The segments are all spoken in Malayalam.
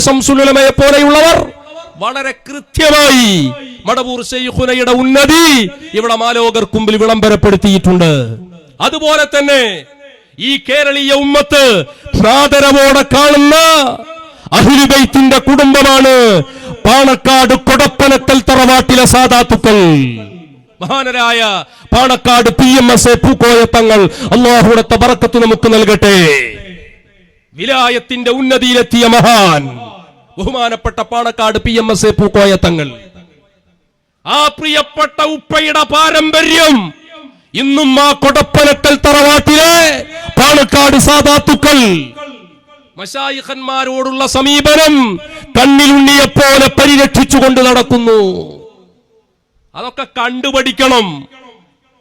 ശംസുൽ ഉലമയെ പോലെയുള്ളവർ വളരെ കൃത്യമായി മടവൂർ ശൈഖുനയുടെ ഉന്നതി ഇവിടെ മാലോകർക്ക് മുമ്പിൽ വിളംബരപ്പെടുത്തിയിട്ടുണ്ട്. അതുപോലെ തന്നെ ഈ കേരളീയ ഉമ്മത്ത് ആദരവോടെ കാണുന്ന അഹ്ലു ബൈത്തിന്റെ കുടുംബമാണ് പാണക്കാട് കൊടപ്പനക്കൽ തറവാട്ടിലെ സാദാത്തുക്കൾ. മഹാനരായ പാണക്കാട് PMS പൂക്കോയ തങ്ങൾ അല്ലാഹുവിന്റെ ബറക്കത്ത് നമുക്ക് നൽകട്ടെ. വിലായത്തിന്റെ ഉന്നതിയിലെത്തിയ മഹാൻ ബഹുമാനപ്പെട്ട പാണക്കാട് PMS പൂക്കോയ തങ്ങൾ. ആ പ്രിയപ്പെട്ട ഉപ്പയുടെ പാരമ്പര്യം ഇന്നും ആ കൊടപ്പനക്കൽ തറവാട്ടിലെ പാണക്കാട് സാദാത്തുക്കൾ മശായിഖന്മാരോടുള്ള സമീപനം കണ്ണിലുണ്ണിയെപ്പോലെ പരിരക്ഷിച്ചുകൊണ്ട് നടക്കുന്നു. അതൊക്കെ കണ്ടുപഠിക്കണം.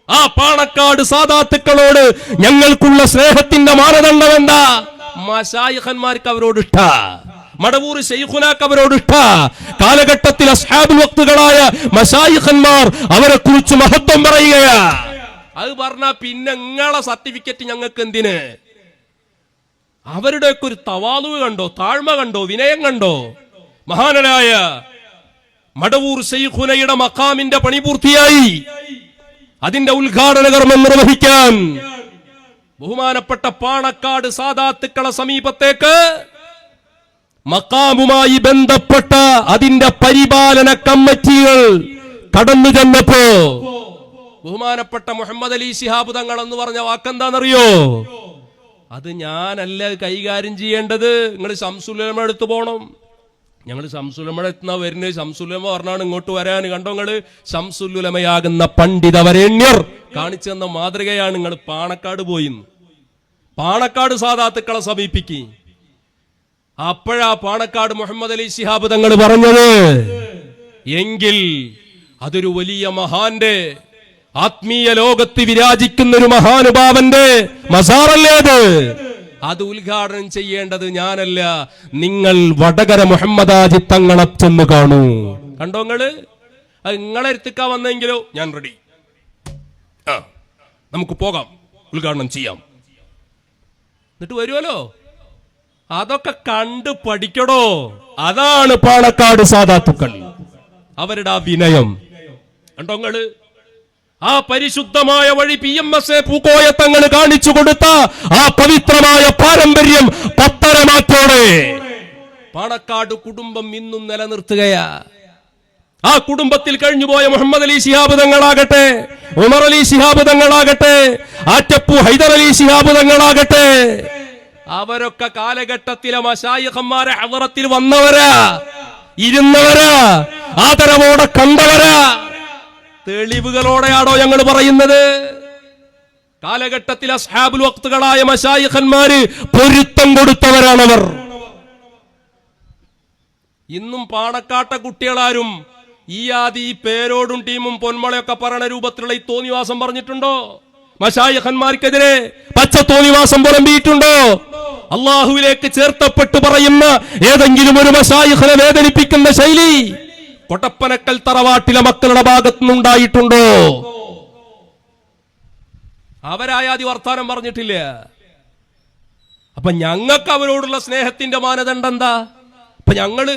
ആ പാണക്കാട് സാദാത്തുക്കളോട് ഞങ്ങൾക്കുള്ള സ്നേഹത്തിന്റെ മാനദണ്ഡം എന്താ? മശായിഖന്മാർക്ക് അവരോട് ഇഷ്ട, മടവൂർ ശൈഖുനാക്ക് അവരോട് ഇഷ്ട. കാലഘട്ടത്തിൽ അസ്ഹാബുൽ വഖ്തുകളായ മശായിഖന്മാർ അവരെ കുറിച്ച് മഹത്വം പറയുകയാ. അത് പറഞ്ഞാ പിന്നെ നിങ്ങളെ സർട്ടിഫിക്കറ്റ് ഞങ്ങൾക്ക് എന്തിന്? അവരുടെയൊക്കെ ഒരു തവാളു കണ്ടോ, താഴ്മ കണ്ടോ, വിനയം കണ്ടോ? മഹാനരായ മടവൂർ ശൈഖുനയുടെ മഖാമിന്റെ പണി പൂർത്തിയായി. അതിന്റെ ഉദ്ഘാടന കർമ്മം നിർവഹിക്കാൻ ബഹുമാനപ്പെട്ട പാണക്കാട് സാദാത്തുക്കളെ സമീപത്തേക്ക് മഖാമുമായി ബന്ധപ്പെട്ട അതിന്റെ പരിപാലന കമ്മിറ്റികൾ കടന്നു ചെന്നപ്പോ ബഹുമാനപ്പെട്ട മുഹമ്മദ് അലി ശിഹാബ് തങ്ങൾ എന്ന് പറഞ്ഞ വാക്കെന്താണെന്നറിയോ? അത് ഞാനല്ല കൈകാര്യം ചെയ്യേണ്ടത്, നിങ്ങൾ ശംസുൽ ഉലമ അടുത്ത് പോകണം. ഞങ്ങൾ ശംസുൽ ഉലമ എത്തുന്ന വരുന്നത്, ശംസുൽ ഉലമ പറഞ്ഞാണ് ഇങ്ങോട്ട് വരാൻ. കണ്ടോ നിങ്ങള്, ശംസുൽ ഉലമയാകുന്ന പണ്ഡിതവരേണ്യർ കാണിച്ചു തന്ന മാതൃകയാണ്. നിങ്ങൾ പാണക്കാട് പോയി പാണക്കാട് സാദാത്തുക്കളെ സമീപിക്കി. അപ്പോഴാ പാണക്കാട് മുഹമ്മദ് അലി ശിഹാബ് തങ്ങൾ പറഞ്ഞത്, എങ്കിൽ അതൊരു വലിയ മഹാന്റെ ആത്മീയ ലോകത്ത് വിരാജിക്കുന്ന ഒരു മഹാനുഭാവന്റെ മസാറല്ലേ അത് ഉദ്ഘാടനം ചെയ്യേണ്ടത് ഞാനല്ല, നിങ്ങൾ വടകര മുഹമ്മദാജി തങ്ങളെ ചെന്ന് കാണൂ. കണ്ടോ നിങ്ങള്, അത് നിങ്ങളെ എത്തിക്കാൻ വന്നെങ്കിലോ ഞാൻ റെഡി, നമുക്ക് പോകാം, ഉദ്ഘാടനം ചെയ്യാം. എന്നിട്ട് വരുമല്ലോ. അതൊക്കെ കണ്ട് പഠിക്കടോ. അതാണ് പാണക്കാട് സാദാത്തുക്കൾ, അവരുടെ ആ വിനയം. കണ്ടോ നിങ്ങള്, ആ പരിശുദ്ധമായ വഴി PMS പൂക്കോയ തങ്ങൾ കാണിച്ചു കൊടുത്ത ആ പവിത്രമായ പാരമ്പര്യം പത്തരമാറ്റോടെ പാണക്കാട് കുടുംബം ഇന്നും നിലനിർത്തുകയാ. ആ കുടുംബത്തിൽ കഴിഞ്ഞുപോയ മുഹമ്മദ് അലി ശിഹാബ് തങ്ങളാകട്ടെ, ഉമർ അലി ശിഹാബ് തങ്ങളാകട്ടെ, ആറ്റപ്പു ഹൈദർ അലി ശിഹാബ് തങ്ങളാകട്ടെ, അവരൊക്കെ കാലഘട്ടത്തിലെ മശായിഖന്മാരെ ഹളറത്തിൽ വന്നവരാ, ഇരുന്നവരാ, ആദരവോടെ കണ്ടവരാ. തെളിവുകളോടെയാണോ ഞങ്ങൾ പറയുന്നത്? കാലഘട്ടത്തിൽ അസ്ഹാബുൽ വഖ്തുകളായ മശായിഖന്മാര് പൊരുത്തം കൊടുത്തവരാണവർ. ഇന്നും പാണക്കാട്ടെ കുട്ടികളാരും ഈ ആദി പേരോടും ടീമും പൊന്മളയൊക്കെ പറയണ രൂപത്തിലുള്ള ഈ തോന്നിവാസം പറഞ്ഞിട്ടുണ്ടോ? മശായിഖന്മാർക്കെതിരെ പച്ച തോന്നിവാസം പുലമ്പിയിട്ടുണ്ടോ? അള്ളാഹുവിലേക്ക് ചേർത്തപ്പെട്ട് പറയുന്ന ഏതെങ്കിലും ഒരു മശായിഖിനെ വേദനിപ്പിക്കുന്ന ശൈലി കൊടപ്പനക്കൽ തറവാട്ടിലെ മക്കളുടെ ഭാഗത്തു നിന്നുണ്ടായിട്ടുണ്ടോ? അവരായാതി വർത്താനം പറഞ്ഞിട്ടില്ല. അപ്പൊ ഞങ്ങൾക്ക് അവരോടുള്ള സ്നേഹത്തിന്റെ മാനദണ്ഡം എന്താ? അപ്പൊ ഞങ്ങള്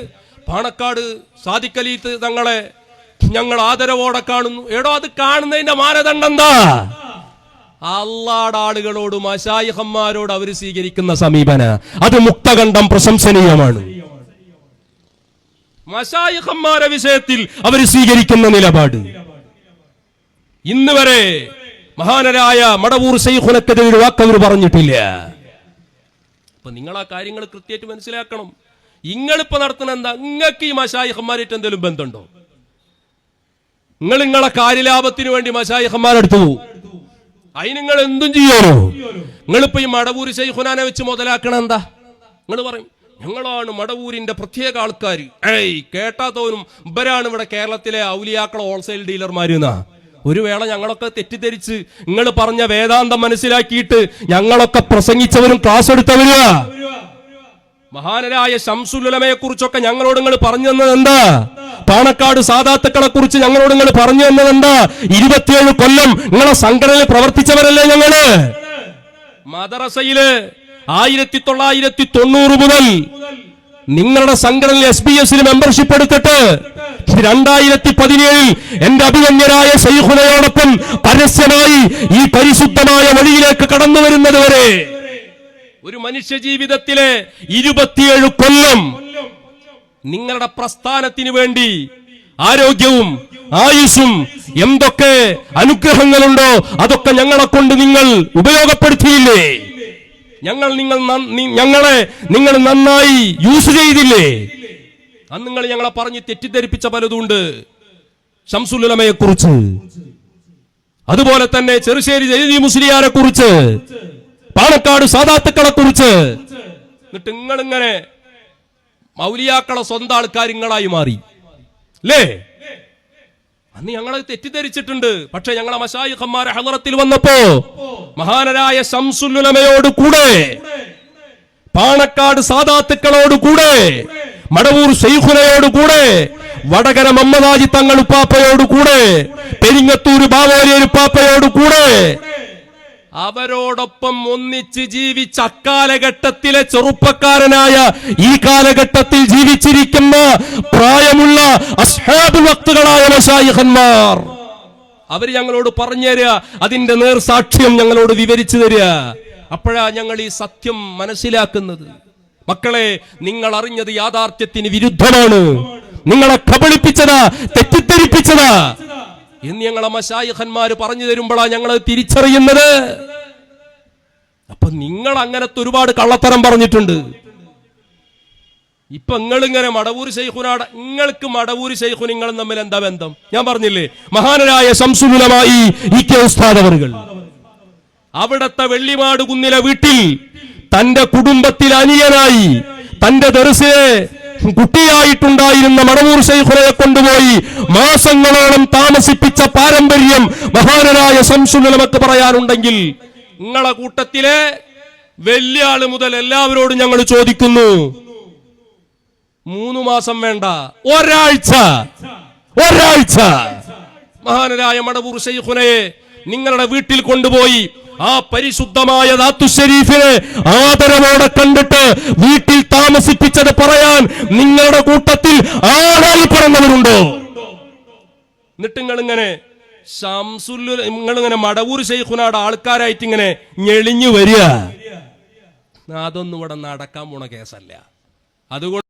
പാണക്കാട് സാദിഖ് അലി തങ്ങളെ ഞങ്ങൾ ആദരവോടെ കാണുന്നു. എടോ, അത് കാണുന്നതിന്റെ മാനദണ്ഡം എന്താ? അള്ളാടെ ആളുകളോട് മശായിഖന്മാരോട് അവർ സ്വീകരിക്കുന്ന സമീപന അത് മുക്തകണ്ഠം പ്രശംസനീയമാണ്. മശായിഖന്മാരെ വിഷയത്തിൽ അവർ സ്വീകരിക്കുന്ന നിലപാട് ഇന്ന് വരെ മഹാനരായ മടവൂർ ശൈഖുനക്കെതിരെ ഒരു വാക്ക് അവർ പറഞ്ഞിട്ടില്ല. അപ്പൊ നിങ്ങൾ ആ കാര്യങ്ങൾ കൃത്യമായിട്ട് മനസ്സിലാക്കണം. നിങ്ങളിപ്പോ നടത്തുന്ന എന്താ? നിങ്ങൾക്ക് ഈ മശായിഖന്മാരായിട്ട് എന്തെങ്കിലും ബന്ധമുണ്ടോ? നിങ്ങളെ കാര്യലാഭത്തിന് വേണ്ടി മശായിഖന്മാരെടുത്തു പോകും. അതിന് നിങ്ങൾ എന്തും ചെയ്യാനോ? നിങ്ങളിപ്പോ ഈ മടവൂർ ശൈഖുനാനെ വെച്ച് മുതലാക്കണ എന്താ? നിങ്ങൾ പറയും ഞങ്ങളാണ് മടവൂരിന്റെ പ്രത്യേക ആൾക്കാർ. കേട്ടാത്തോനും ഇവരാണ് ഇവിടെ കേരളത്തിലെ ഔലിയാക്കളെ ഹോൾസെയിൽ ഡീലർമാരെന്നാ. ഒരു വേള ഞങ്ങളൊക്കെ തെറ്റിദ്ധരിച്ച് നിങ്ങൾ പറഞ്ഞ വേദാന്തം മനസ്സിലാക്കിയിട്ട് ഞങ്ങളൊക്കെ പ്രസംഗിച്ചവരും ക്ലാസ് എടുത്തവരുവാ. മഹാനരായ ശംസുൽ ഉലമയെ കുറിച്ചൊക്കെ ഞങ്ങളോട് നിങ്ങൾ പറഞ്ഞു തന്നത് എന്താ? പാണക്കാട് സാദാത്തുക്കളെ കുറിച്ച് ഞങ്ങളോട് നിങ്ങൾ പറഞ്ഞു തന്നത് എന്താ? 27 കൊല്ലം നിങ്ങളെ സംഘടനയിൽ പ്രവർത്തിച്ചവരല്ലേ ഞങ്ങള്. മദ്രസയില് 1990 മുതൽ നിങ്ങളുടെ സംഘടനയിൽ SBS മെമ്പർഷിപ്പ് എടുത്തിട്ട് 2017 എന്റെ അഭിമന്യരായ ശൈഖുനയോടൊപ്പം പരസ്യമായി ഈ പരിശുദ്ധമായ വഴിയിലേക്ക് കടന്നു വരുന്നത് വരെ ഒരു മനുഷ്യ ജീവിതത്തിലെ 27 കൊല്ലം നിങ്ങളുടെ പ്രസ്ഥാനത്തിന് വേണ്ടി ആരോഗ്യവും ആയുസ്സും എന്തൊക്കെ അനുഗ്രഹങ്ങളുണ്ടോ അതൊക്കെ ഞങ്ങളെ കൊണ്ട് നിങ്ങൾ ഉപയോഗപ്പെടുത്തിയില്ലേ? നിങ്ങൾ നന്നായി യൂസ് ചെയ്തില്ലേ? അന്ന് നിങ്ങൾ ഞങ്ങളെ പറഞ്ഞ് തെറ്റിദ്ധരിപ്പിച്ച പലതുണ്ട്. ശംസുൽ ഉലമയെ കുറിച്ച്, അതുപോലെ തന്നെ ചെറുശ്ശേരി ജയ്ദി മുസ്ലിയാരെ കുറിച്ച്, പാണക്കാട് സാദാത്തുക്കളെ കുറിച്ച്. എന്നിട്ട് നിങ്ങളിങ്ങനെ മൗലിയാക്കളെ സ്വന്തം ആൾക്കാർ നിങ്ങളായി മാറി അല്ലേ? അന്ന് ഞങ്ങളെ തെറ്റിദ്ധരിച്ചിട്ടുണ്ട്. പക്ഷെ ഞങ്ങളെ മശായിഖന്മാരെ ഹളറത്തിൽ വന്നപ്പോ മഹാനരായ ശംസുൽ ഉലമയോട് കൂടെ, പാണക്കാട് സാദാത്തുക്കളോട് കൂടെ, മടവൂർ ശൈഖുനയോട് കൂടെ, വടകര മമ്മദാജി തങ്ങൾ ഉപ്പാപ്പയോട് കൂടെ, പെരിങ്ങത്തൂർ ബാവോലിയർ ഉപ്പാപ്പയോട് കൂടെ, അവരോടൊപ്പം ഒന്നിച്ച് ജീവിച്ച അക്കാലഘട്ടത്തിലെ ചെറുപ്പക്കാരനായ ഈ കാലഘട്ടത്തിൽ ജീവിച്ചിരിക്കുന്ന പ്രായമുള്ള അസ്ഹാബുൽ വഖ്തുകളായ മശായിഖന്മാർ അവര് ഞങ്ങളോട് പറഞ്ഞു തരിക, അതിന്റെ നേർസാക്ഷ്യം ഞങ്ങളോട് വിവരിച്ചു തരിക. അപ്പോഴാ ഞങ്ങൾ ഈ സത്യം മനസ്സിലാക്കുന്നത്. മക്കളെ, നിങ്ങൾ അറിഞ്ഞത് യാഥാർത്ഥ്യത്തിന് വിരുദ്ധമാണ്. നിങ്ങളെ കബളിപ്പിച്ചതാ, തെറ്റിദ്ധരിപ്പിച്ചതാ എന്ന് ഞങ്ങളെ മശായിഖന്മാര് പറഞ്ഞു തരുമ്പോഴാ ഞങ്ങൾ തിരിച്ചറിയുന്നത്. അപ്പൊ നിങ്ങൾ അങ്ങനത്തെ ഒരുപാട് കള്ളത്തരം പറഞ്ഞിട്ടുണ്ട്. ഇപ്പൊ നിങ്ങളിങ്ങനെ മടവൂർ ശൈഖുനാട്, നിങ്ങൾക്ക് മടവൂർ ശൈഖു നിങ്ങളും തമ്മിൽ എന്താ ബന്ധം? ഞാൻ പറഞ്ഞില്ലേ, മഹാനരായ ശംസുൽ ഉലമ ഇ.കെ. ഉസ്താദ് അവറുകൾ അവിടത്തെ വെള്ളിമാട് കുന്നിലെ വീട്ടിൽ തന്റെ കുടുംബത്തിൽ അനിയനായി തന്റെ ദർസിലെ കുട്ടിയായിട്ടുണ്ടായിരുന്ന മടവൂർ ശൈഖുനയെ കൊണ്ടുപോയി മാസങ്ങളോളം താമസിപ്പിച്ച പാരമ്പര്യം മഹാനരായ ശംസുൽ ഉലമക്ക് പറയാനുണ്ടെങ്കിൽ, നിങ്ങളെ കൂട്ടത്തിലെ വലിയ ആള് മുതൽ എല്ലാവരോടും ഞങ്ങൾ ചോദിക്കുന്നു, 3 മാസം വേണ്ട, ഒരാഴ്ച മഹാനരായ മടവൂർ ശൈഖുനയെ നിങ്ങളുടെ വീട്ടിൽ കൊണ്ടുപോയി ആ പരിശുദ്ധമായ ദാത്തു ശരീഫിനെ ആദരവോടെ കണ്ടിട്ട് വീട്ടിൽ താമസിപ്പിച്ചത് പറയാൻ നിങ്ങളുടെ കൂട്ടത്തിൽ ആളായി പറഞ്ഞവരുണ്ടോ? എന്നിട്ട് നിങ്ങളിങ്ങനെ നിങ്ങളിങ്ങനെ മടവൂർ ശൈഖുനാട് ആൾക്കാരായിട്ട് ഇങ്ങനെ ഞെളിഞ്ഞു വരിക. അതൊന്നും ഇവിടെ നടക്കാൻ പോണ കേസല്ല. അതുകൊണ്ട്